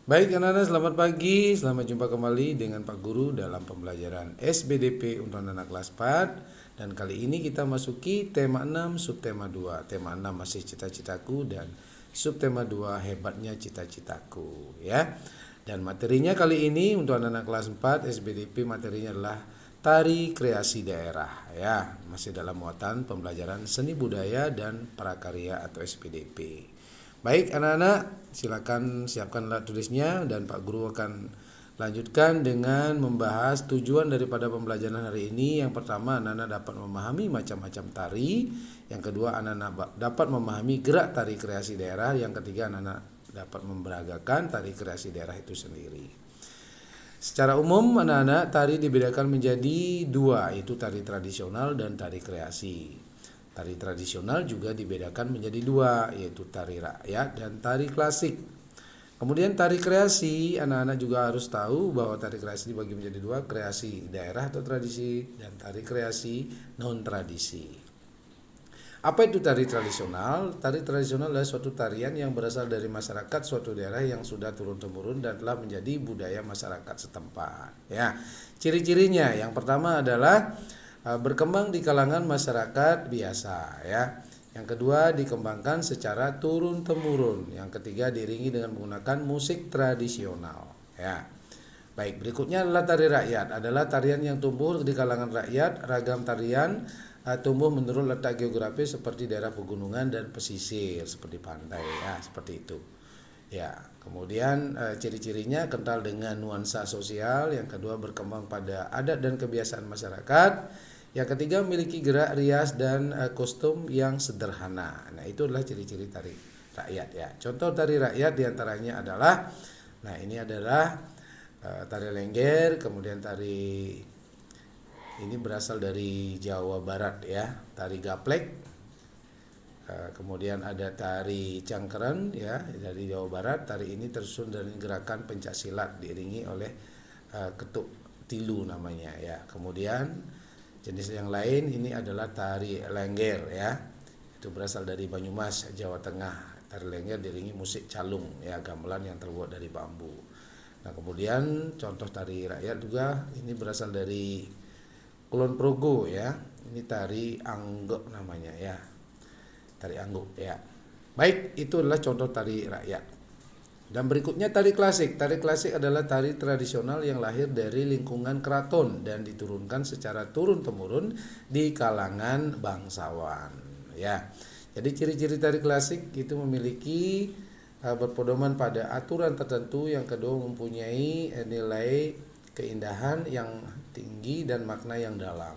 Baik anak-anak, selamat pagi, selamat jumpa kembali dengan Pak Guru dalam pembelajaran SBDP untuk anak kelas 4. Dan kali ini kita masuki tema 6, subtema 2. Tema 6 masih cita-citaku dan subtema 2 hebatnya cita-citaku ya. Dan materinya kali ini untuk anak-anak kelas 4 SBDP materinya adalah tari kreasi daerah ya. Masih dalam muatan pembelajaran seni budaya dan prakarya atau SBDP. Baik anak-anak, silakan siapkan alat tulisnya dan Pak Guru akan lanjutkan dengan membahas tujuan daripada pembelajaran hari ini. Yang pertama, anak-anak dapat memahami macam-macam tari. Yang kedua, anak-anak dapat memahami gerak tari kreasi daerah. Yang ketiga, anak-anak dapat memberagakan tari kreasi daerah itu sendiri. Secara umum, anak-anak tari dibedakan menjadi dua, yaitu tari tradisional dan tari kreasi. Tari tradisional juga dibedakan menjadi dua, yaitu tari rakyat dan tari klasik. Kemudian tari kreasi, anak-anak juga harus tahu bahwa tari kreasi dibagi menjadi dua, kreasi daerah atau tradisi dan tari kreasi non-tradisi. Apa itu tari tradisional? Tari tradisional adalah suatu tarian yang berasal dari masyarakat suatu daerah yang sudah turun-temurun dan telah menjadi budaya masyarakat setempat. Ya, ciri-cirinya yang pertama adalah berkembang di kalangan masyarakat biasa ya. Yang kedua dikembangkan secara turun-temurun. Yang ketiga diiringi dengan menggunakan musik tradisional ya. Baik, berikutnya adalah tari rakyat. Adalah tarian yang tumbuh di kalangan rakyat. Ragam tarian tumbuh menurut letak geografis seperti daerah pegunungan dan pesisir seperti pantai ya, seperti itu. Ya, kemudian ciri-cirinya kental dengan nuansa sosial. Yang kedua berkembang pada adat dan kebiasaan masyarakat. Yang ketiga memiliki gerak rias dan kostum yang sederhana. Nah, itu adalah ciri-ciri tari rakyat ya. Contoh tari rakyat diantaranya adalah, nah ini adalah tari Lengger, kemudian tari ini berasal dari Jawa Barat ya, tari Gaplek. Kemudian ada tari Cangkeren ya dari Jawa Barat. Tari ini tersusun dari gerakan pencaksilat diiringi oleh ketuk tilu namanya ya. Kemudian jenis yang lain ini adalah tari Lengger ya. Itu berasal dari Banyumas, Jawa Tengah. Tari Lengger diiringi musik calung ya, gamelan yang terbuat dari bambu. Nah, kemudian contoh tari rakyat juga ini berasal dari Kulon Progo ya. Ini tari Angguk namanya ya. Tari Angguk ya. Baik, itu adalah contoh tari rakyat. Dan berikutnya tari klasik. Tari klasik adalah tari tradisional yang lahir dari lingkungan keraton dan diturunkan secara turun-temurun di kalangan bangsawan. Ya, jadi ciri-ciri tari klasik itu memiliki berpedoman pada aturan tertentu. Yang kedua mempunyai nilai keindahan yang tinggi dan makna yang dalam.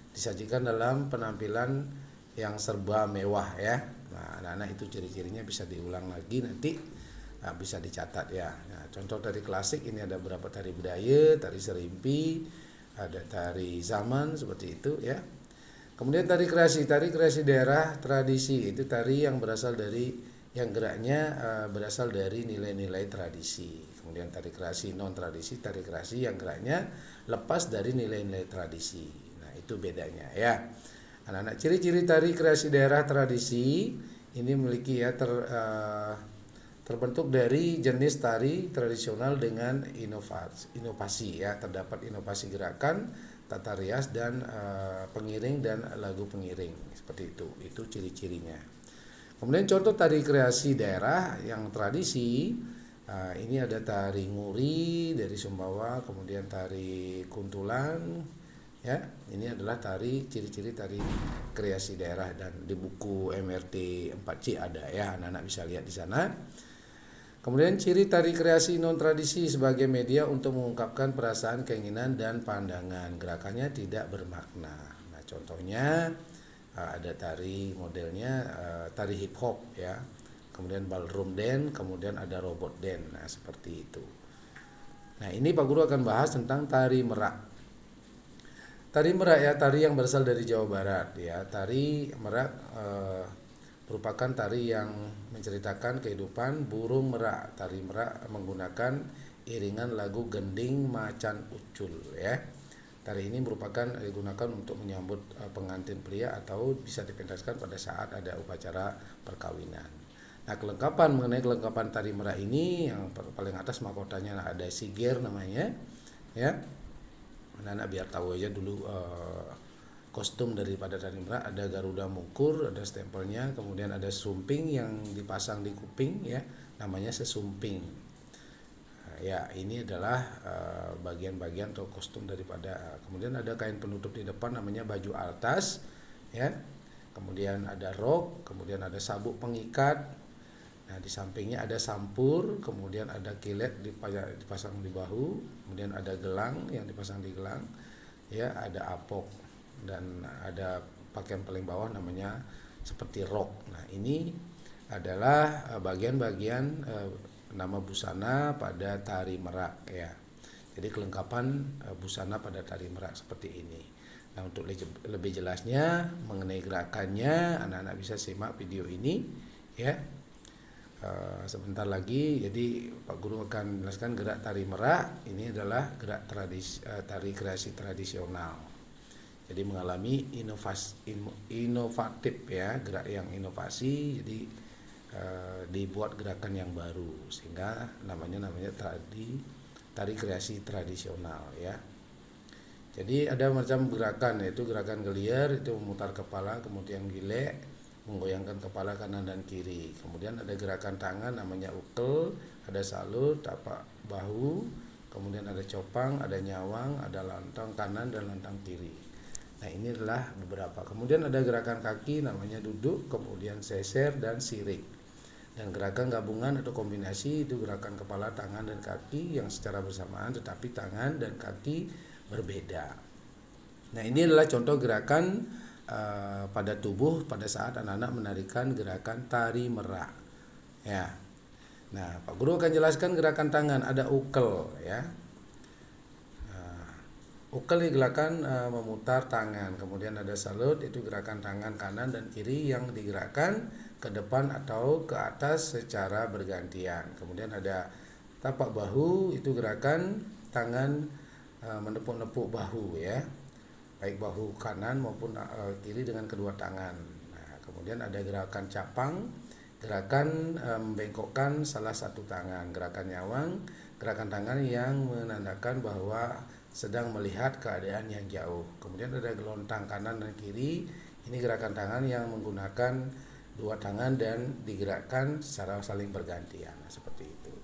Disajikan dalam penampilan yang serba mewah ya. Nah, anak-anak itu ciri-cirinya bisa diulang lagi nanti. Nah, bisa dicatat ya. Nah, contoh tari klasik ini ada beberapa tari budaya, tari serimpi, ada tari zaman seperti itu ya. Kemudian tari kreasi daerah tradisi itu tari yang berasal dari yang geraknya berasal dari nilai-nilai tradisi. Kemudian tari kreasi non tradisi, tari kreasi yang geraknya lepas dari nilai-nilai tradisi. Nah, itu bedanya ya. Anak-anak ciri-ciri tari kreasi daerah tradisi ini memiliki ya terbentuk dari jenis tari tradisional dengan inovasi ya. Terdapat inovasi gerakan, tata rias dan pengiring dan lagu pengiring seperti itu. Itu ciri-cirinya. Kemudian contoh tari kreasi daerah yang tradisi ini ada tari nguri dari Sumbawa, kemudian tari kuntulan ya. Ini adalah tari ciri-ciri tari kreasi daerah dan di buku MRT 4C ada ya. Anak-anak bisa lihat di sana. Kemudian ciri tari kreasi non tradisi sebagai media untuk mengungkapkan perasaan, keinginan dan pandangan. Gerakannya tidak bermakna. Nah, contohnya ada tari modelnya tari hip hop ya. Kemudian ballroom dance, kemudian ada robot dance. Nah, seperti itu. Nah, ini Pak Guru akan bahas tentang tari merak. Tari merak ya, tari yang berasal dari Jawa Barat ya. Tari merak merupakan tari yang menceritakan kehidupan burung merak. Tari merak menggunakan iringan lagu gending macan ucul ya. Tari ini merupakan digunakan untuk menyambut pengantin pria atau bisa dipentaskan pada saat ada upacara perkawinan. Nah, mengenai kelengkapan tari merak ini, yang paling atas mahkotanya ada siger namanya, ya. Anak-anak biar tahu aja dulu kostum daripada tari merak, ada Garuda Mungkur, ada stempelnya, kemudian ada sumping yang dipasang di kuping, ya, namanya sesumping. Ya, ini adalah bagian-bagian atau kostum daripada. Kemudian ada kain penutup di depan namanya baju altas, ya. Kemudian ada rok, kemudian ada sabuk pengikat. Nah, di sampingnya ada sampur, kemudian ada kilet dipasang di bahu, kemudian ada gelang yang dipasang di gelang, ya, ada apok, dan ada pakaian paling bawah namanya seperti rok. Nah, ini adalah bagian-bagian nama busana pada tari merak, ya. Jadi kelengkapan busana pada tari merak seperti ini. Nah, untuk lebih jelasnya mengenai gerakannya, anak-anak bisa simak video ini, ya. Sebentar lagi, jadi Pak Guru akan menjelaskan gerak tari merak. Ini adalah gerak tari kreasi tradisional. Jadi mengalami inovatif, ya, gerak yang inovasi. Jadi dibuat gerakan yang baru sehingga namanya tari kreasi tradisional, ya. Jadi ada macam gerakan, yaitu gerakan gelier itu memutar kepala, kemudian gilek menggoyangkan kepala kanan dan kiri. Kemudian ada gerakan tangan namanya ukel, ada salut, tapak bahu, kemudian ada copang, ada nyawang, ada lantang kanan dan lantang kiri. Nah, ini adalah beberapa. Kemudian ada gerakan kaki namanya duduk, kemudian seser dan sirik. Dan gerakan gabungan atau kombinasi itu gerakan kepala, tangan dan kaki yang secara bersamaan tetapi tangan dan kaki berbeda. Nah, ini adalah contoh gerakan pada tubuh pada saat anak-anak menarikan gerakan tari merak, ya. Nah, Pak Guru akan jelaskan gerakan tangan. Ada ukel, ya. Ukel digerakkan memutar tangan. Kemudian ada salut, itu gerakan tangan kanan dan kiri yang digerakkan ke depan atau ke atas secara bergantian. Kemudian ada tapak bahu, itu gerakan tangan menepuk-nepuk bahu, ya, baik bahu kanan maupun kiri dengan kedua tangan. Nah, kemudian ada gerakan capang, gerakan membengkokkan salah satu tangan. Gerakan nyawang, gerakan tangan yang menandakan bahwa sedang melihat keadaan yang jauh. Kemudian ada gelontang kanan dan kiri, ini gerakan tangan yang menggunakan dua tangan dan digerakkan secara saling bergantian. Nah, seperti itu.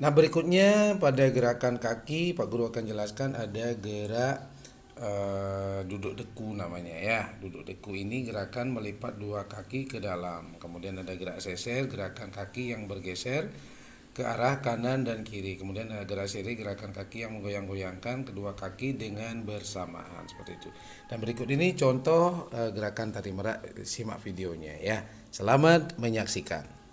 Nah, berikutnya pada gerakan kaki, Pak Guru akan jelaskan ada gerak duduk deku namanya, ya. Duduk deku ini gerakan melipat dua kaki ke dalam. Kemudian ada gerak seser, gerakan kaki yang bergeser ke arah kanan dan kiri. Kemudian ada gerak seri, gerakan kaki yang menggoyang-goyangkan kedua kaki dengan bersamaan, seperti itu. Dan berikut ini contoh gerakan tari merak, simak videonya, ya. Selamat menyaksikan.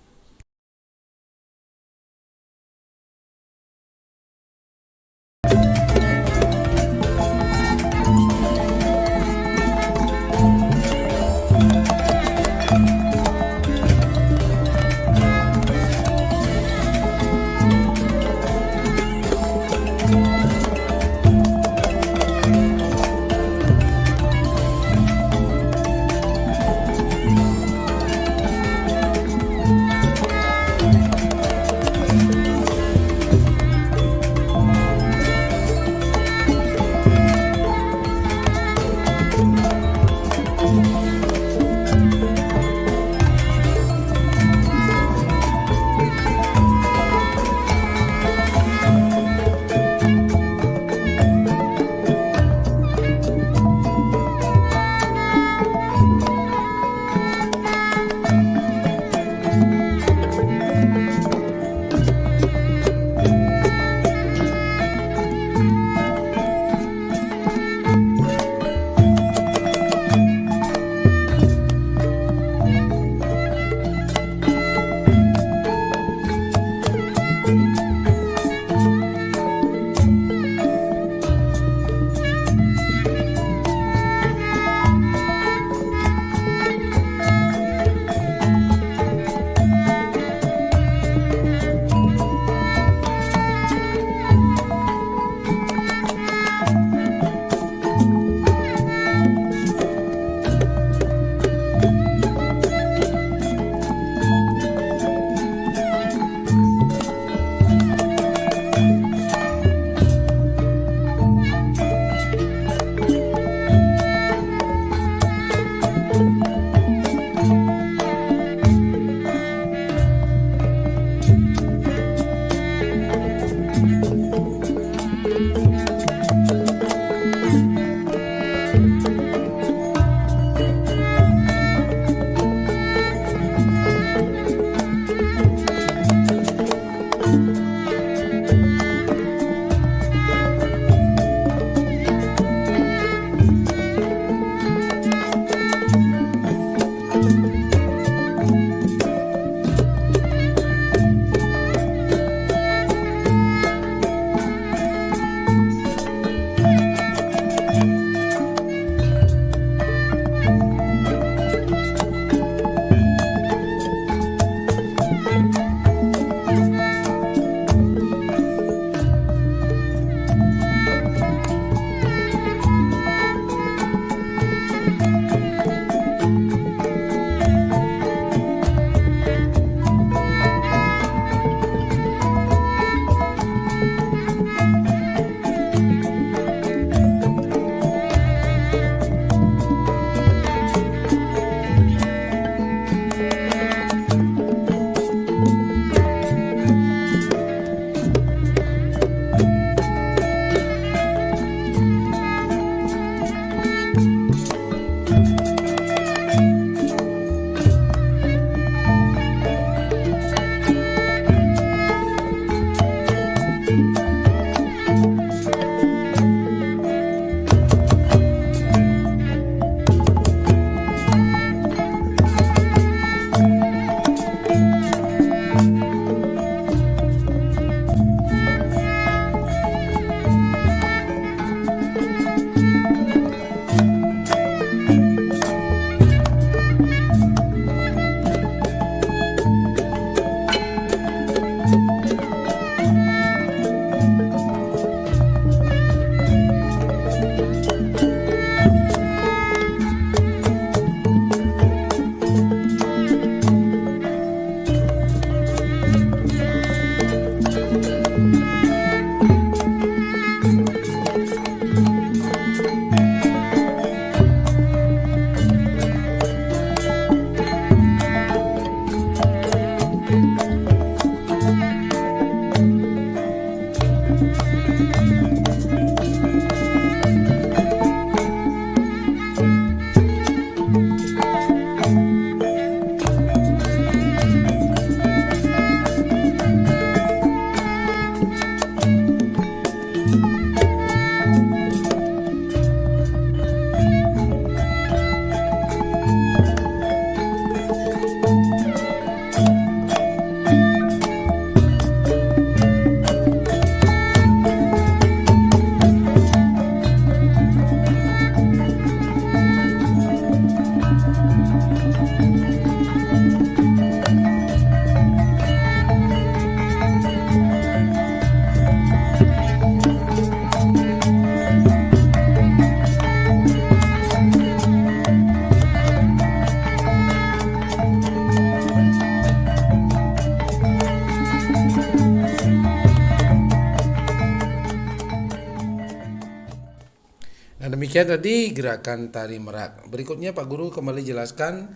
demikian tadi gerakan tari merak. Berikutnya Pak Guru kembali jelaskan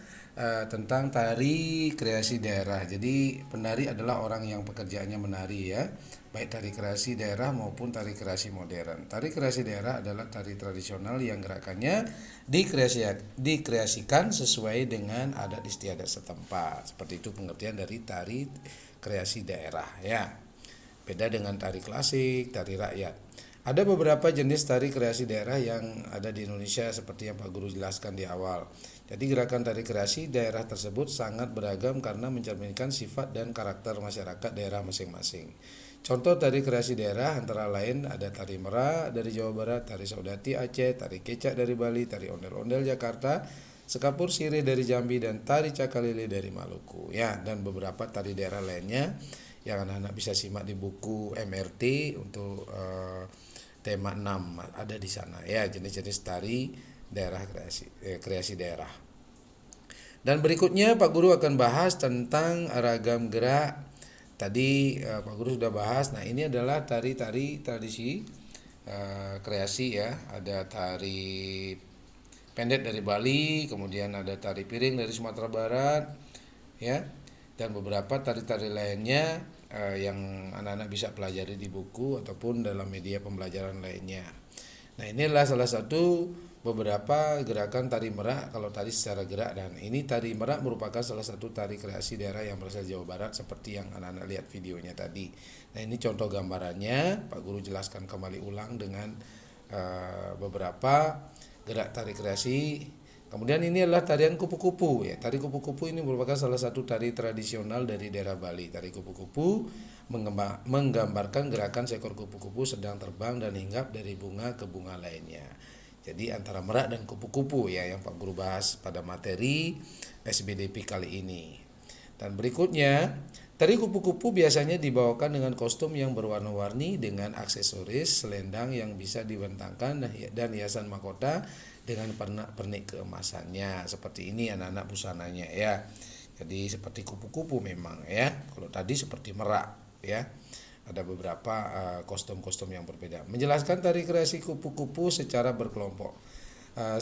tentang tari kreasi daerah. Jadi penari adalah orang yang pekerjaannya menari ya, baik tari kreasi daerah maupun tari kreasi modern. Tari kreasi daerah adalah tari tradisional yang gerakannya dikreasikan sesuai dengan adat istiadat setempat. Seperti itu pengertian dari tari kreasi daerah ya. Beda dengan tari klasik, tari rakyat. Ada beberapa jenis tari kreasi daerah yang ada di Indonesia seperti yang Pak Guru jelaskan di awal. Jadi gerakan tari kreasi daerah tersebut sangat beragam karena mencerminkan sifat dan karakter masyarakat daerah masing-masing. Contoh tari kreasi daerah antara lain ada tari merak dari Jawa Barat, tari saudati Aceh, tari kecak dari Bali, tari ondel-ondel Jakarta, sekapur sirih dari Jambi, dan tari cakalele dari Maluku. Ya, dan beberapa tari daerah lainnya yang anak-anak bisa simak di buku MRT untuk tema 6 ada di sana ya, jenis-jenis tari daerah kreasi daerah. Dan berikutnya Pak Guru akan bahas tentang ragam gerak. Tadi Pak Guru sudah bahas. Nah, ini adalah tari-tari tradisi kreasi ya. Ada tari pendek dari Bali, kemudian ada tari piring dari Sumatera Barat ya. Dan beberapa tari-tari lainnya yang anak-anak bisa pelajari di buku ataupun dalam media pembelajaran lainnya. Nah, inilah salah satu beberapa gerakan tari merak kalau tadi secara gerak, dan ini tari merak merupakan salah satu tari kreasi daerah yang berasal Jawa Barat seperti yang anak-anak lihat videonya tadi. Nah, ini contoh gambarannya, Pak Guru jelaskan kembali ulang dengan beberapa gerak tari kreasi. Kemudian ini adalah tarian kupu-kupu ya. Tari kupu-kupu ini merupakan salah satu tari tradisional dari daerah Bali. Tari kupu-kupu menggambarkan gerakan seekor kupu-kupu sedang terbang dan hinggap dari bunga ke bunga lainnya. Jadi antara merak dan kupu-kupu ya yang Pak Guru bahas pada materi SBDP kali ini. Dan berikutnya, tari kupu-kupu biasanya dibawakan dengan kostum yang berwarna-warni dengan aksesoris selendang yang bisa dibentangkan dan hiasan mahkota dengan pernik keemasannya. Seperti ini anak-anak busananya ya. Jadi seperti kupu-kupu memang ya. Kalau tadi seperti merak ya. Ada beberapa kostum-kostum yang berbeda. Menjelaskan tari kreasi kupu-kupu secara berkelompok.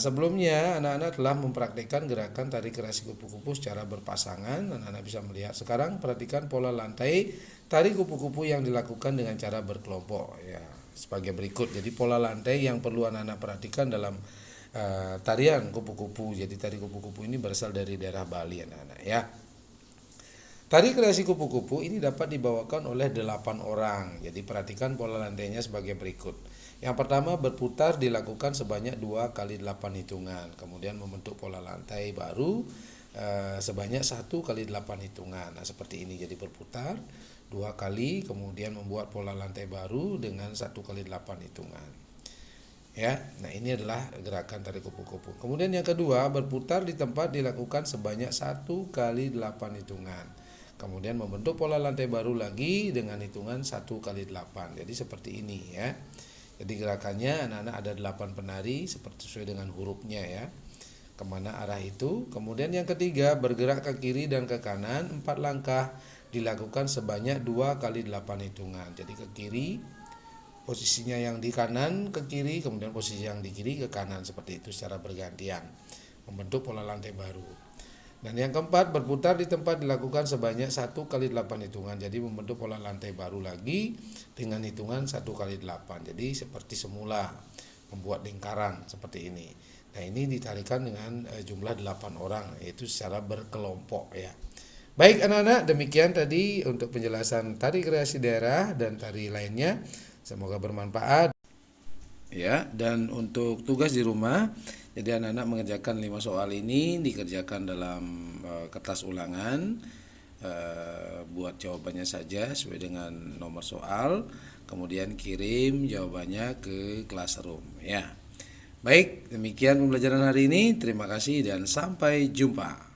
Sebelumnya anak-anak telah mempraktikkan gerakan tari kreasi kupu-kupu secara berpasangan. Anak-anak bisa melihat. Sekarang perhatikan pola lantai tari kupu-kupu yang dilakukan dengan cara berkelompok ya. Sebagai berikut. Jadi pola lantai yang perlu anak-anak perhatikan dalam tarian kupu-kupu. Jadi tari kupu-kupu ini berasal dari daerah Bali anak-anak ya. Tari kreasi kupu-kupu ini dapat dibawakan oleh 8 orang. Jadi perhatikan pola lantainya sebagai berikut. Yang pertama, berputar dilakukan sebanyak 2 kali 8 hitungan. Kemudian membentuk pola lantai baru sebanyak 1 kali 8 hitungan. Nah, seperti ini. Jadi berputar 2 kali, kemudian membuat pola lantai baru dengan 1 kali 8 hitungan. Ya, nah ini adalah gerakan tari kupu-kupu. Kemudian yang kedua, berputar di tempat dilakukan sebanyak 1 kali 8 hitungan. Kemudian membentuk pola lantai baru lagi dengan hitungan 1 kali 8. Jadi seperti ini ya. Jadi gerakannya anak-anak ada 8 penari seperti sesuai dengan hurufnya ya. Kemana arah itu. Kemudian yang ketiga, bergerak ke kiri dan ke kanan 4 langkah dilakukan sebanyak 2 kali 8 hitungan. Jadi ke kiri, posisinya yang di kanan ke kiri, kemudian posisi yang di kiri ke kanan, seperti itu secara bergantian membentuk pola lantai baru. Dan yang keempat, berputar di tempat dilakukan sebanyak 1 kali 8 hitungan. Jadi membentuk pola lantai baru lagi dengan hitungan 1 kali 8. Jadi seperti semula membuat lingkaran seperti ini. Nah, ini ditarikan dengan jumlah 8 orang, yaitu secara berkelompok ya. Baik anak-anak, demikian tadi untuk penjelasan tari kreasi daerah dan tari lainnya. Semoga bermanfaat ya. Dan untuk tugas di rumah, jadi anak-anak mengerjakan 5 soal ini dikerjakan dalam kertas ulangan, buat jawabannya saja sesuai dengan nomor soal, kemudian kirim jawabannya ke classroom ya. Baik, demikian pembelajaran hari ini. Terima kasih dan sampai jumpa.